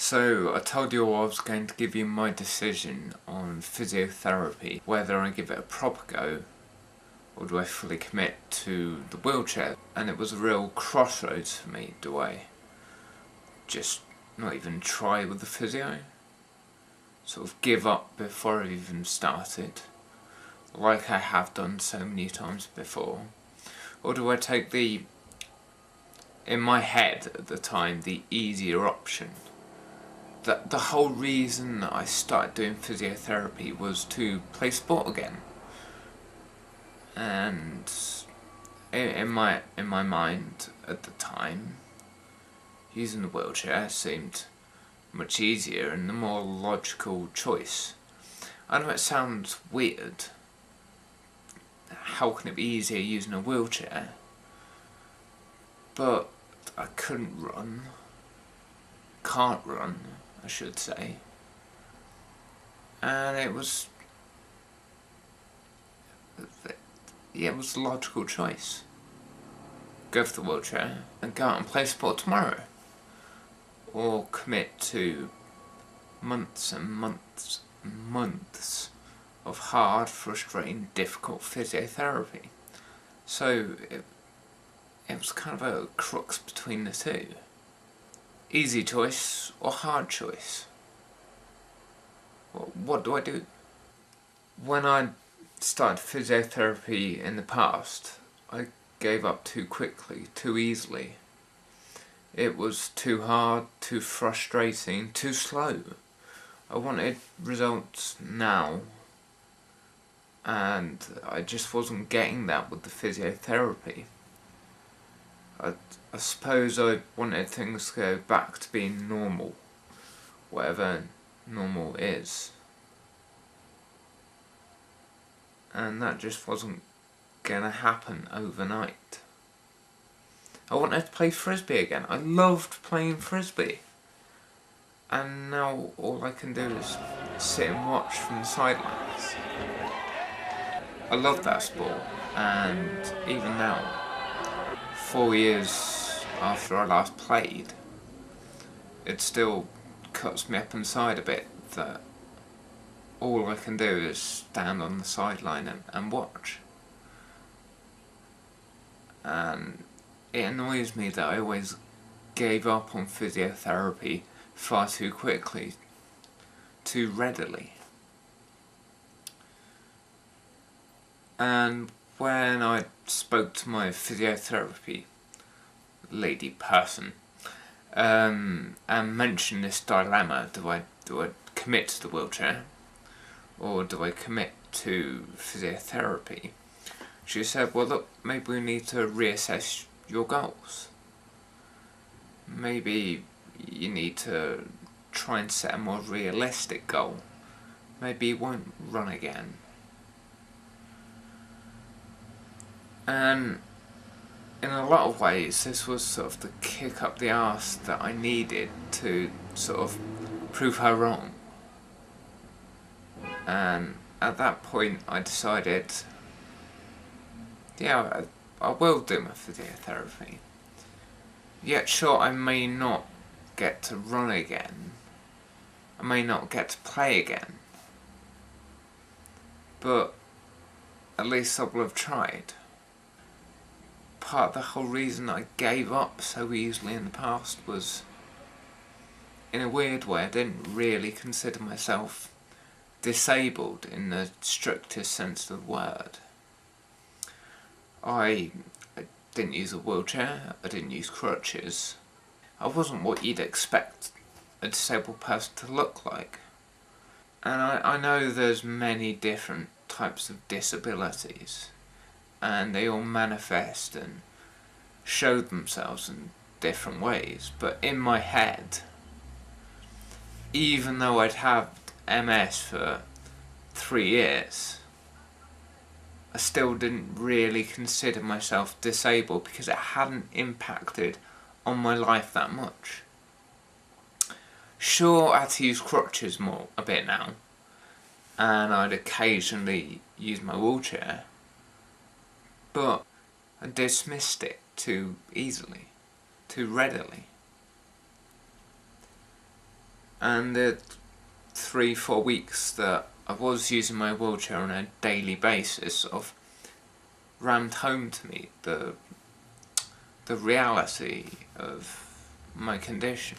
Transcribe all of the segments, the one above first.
So I told you I was going to give you my decision on physiotherapy, whether I give it a proper go or do I fully commit to the wheelchair. And it was a real crossroads for me. Do I just not even try with the physio? Sort of give up before I've even started, like I have done so many times before? Or do I take in my head at the time, the easier option? The whole reason that I started doing physiotherapy was to play sport again. And in my mind at the time, using the wheelchair seemed much easier and the more logical choice. I know it sounds weird. How can it be easier using a wheelchair? But I couldn't run. Can't run, I should say. And it was a logical choice. Go for the wheelchair and go out and play sport tomorrow. Or commit to months and months and months of hard, frustrating, difficult physiotherapy. So it was kind of a crux between the two. Easy choice or hard choice? What do I do? When I started physiotherapy in the past, I gave up too quickly, too easily. It was too hard, too frustrating, too slow. I wanted results now, and I just wasn't getting that with the physiotherapy. I suppose I wanted things to go back to being normal, whatever normal is. And that just wasn't gonna happen overnight. I wanted to play frisbee again. I loved playing frisbee. And now all I can do is sit and watch from the sidelines. I love that sport, and even now, 4 years after I last played, it still cuts me up inside a bit that all I can do is stand on the sideline and watch. And it annoys me that I always gave up on physiotherapy far too quickly, too readily. And when I spoke to my physiotherapy lady person and mentioned this dilemma, do I commit to the wheelchair or do I commit to physiotherapy? She said, well look, maybe we need to reassess your goals. Maybe you need to try and set a more realistic goal. Maybe you won't run again. And in a lot of ways, this was sort of the kick up the arse that I needed to sort of prove her wrong. And at that point, I decided, yeah, I will do my physiotherapy. Yet sure, I may not get to run again. I may not get to play again. But at least I will have tried. Part of the whole reason I gave up so easily in the past was, in a weird way, I didn't really consider myself disabled in the strictest sense of the word. I didn't use a wheelchair, I didn't use crutches. I wasn't what you'd expect a disabled person to look like. And I know there's many different types of disabilities, and they all manifest and show themselves in different ways. But in my head, even though I'd had MS for 3 years, I still didn't really consider myself disabled because it hadn't impacted on my life that much. Sure, I had to use crutches a bit now, and I'd occasionally use my wheelchair, but I dismissed it too easily, too readily. And the 3-4 weeks that I was using my wheelchair on a daily basis sort of rammed home to me the reality of my condition.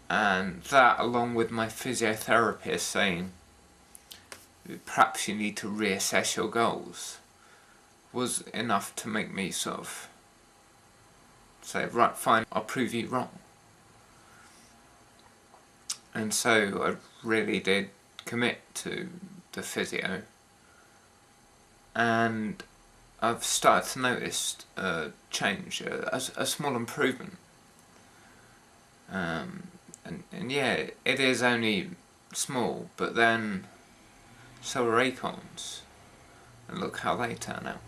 And that, along with my physiotherapist saying perhaps you need to reassess your goals, was enough to make me sort of say, right, fine, I'll prove you wrong. And so I really did commit to the physio, and I've started to notice a change, a small improvement. And yeah, it is only small, but then so are acorns, and look how they turn out.